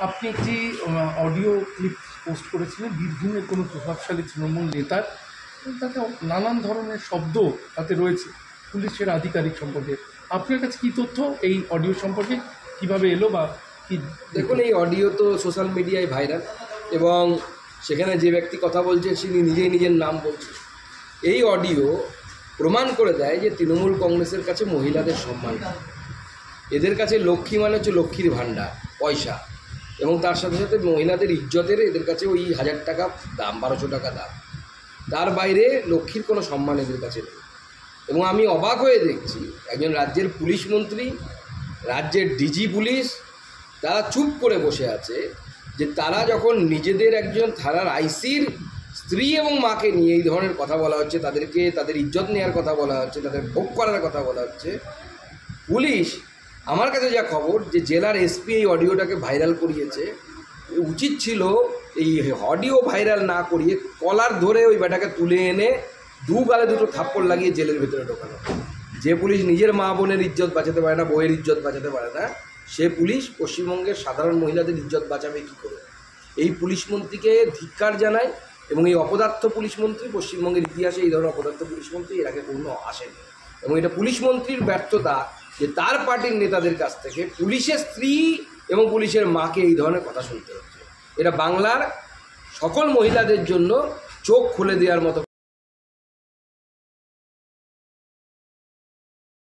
আপনি একটি audio clip post করেছিলেন বীরভূমের কোনো প্রভাবশালী তৃণমূল নেতার, তাতে নানান ধরনের শব্দ তাতে রয়েছে পুলিশের আধিকারিক সম্পর্কে। আপনার কাছে কী তথ্য এই অডিও সম্পর্কে, কীভাবে এলো বা কী? দেখুন, এই অডিও তো সোশ্যাল মিডিয়ায় ভাইরাল, এবং সেখানে যে ব্যক্তি কথা বলছে তিনি নিজেই নিজের নাম বলছে। এই অডিও প্রমাণ করে দেয় যে তৃণমূল কংগ্রেসের কাছে মহিলাদের সম্মান, এদের কাছে লক্ষ্মী মানে হচ্ছে লক্ষ্মীর ভাণ্ডার, পয়সা, এবং তার সাথে সাথে মহিলাদের ইজ্জতের এদের কাছে ওই 1000 টাকা দাম, 1200 টাকা দাম, তার বাইরে লক্ষ্মীর কোনো সম্মান এদের কাছে নেই। এবং আমি অবাক হয়ে দেখছি একজন রাজ্যের পুলিশ মন্ত্রী, রাজ্যের ডিজি পুলিশ, তারা চুপ করে বসে আছে যে তারা যখন নিজেদের একজন থানার আইসির স্ত্রী এবং মাকে নিয়ে এই ধরনের কথা বলা হচ্ছে, তাদেরকে তাদের ইজ্জত নেওয়ার কথা বলা হচ্ছে, তাদের ভোগ করার কথা বলা হচ্ছে, পুলিশ, আমার কাছে যা খবর যে জেলার এসপি এই অডিওটাকে ভাইরাল করিয়েছে, উচিত ছিল এই অডিও ভাইরাল না করিয়ে কলার ধরে ওই বেটাকে তুলে এনে গালে দুটো থাপ্পড় লাগিয়ে জেলের ভেতরে ঢোকানো। যে পুলিশ নিজের মা বোনের ইজ্জত বাঁচাতে পারে না, বইয়ের ইজ্জত বাঁচাতে পারে না, সে পুলিশ পশ্চিমবঙ্গের সাধারণ মহিলাদের ইজ্জত বাঁচাবে কী করে? এই পুলিশ মন্ত্রীকে ধিক্কার জানায়, এবং এই অপদার্থ পুলিশ মন্ত্রী, পশ্চিমবঙ্গের ইতিহাসে এই ধরনের অপদার্থ পুলিশ মন্ত্রী এর আগে কোনো আসেনি, এবং এটা পুলিশ মন্ত্রীর ব্যর্থতা যে তার পার্টির নেতাদের কাছ থেকে পুলিশের স্ত্রী এবং পুলিশের মাকে এই ধরনের কথা শুনতে হচ্ছে। এটা বাংলার সকল মহিলাদের জন্য চোখ খুলে দেওয়ার মতো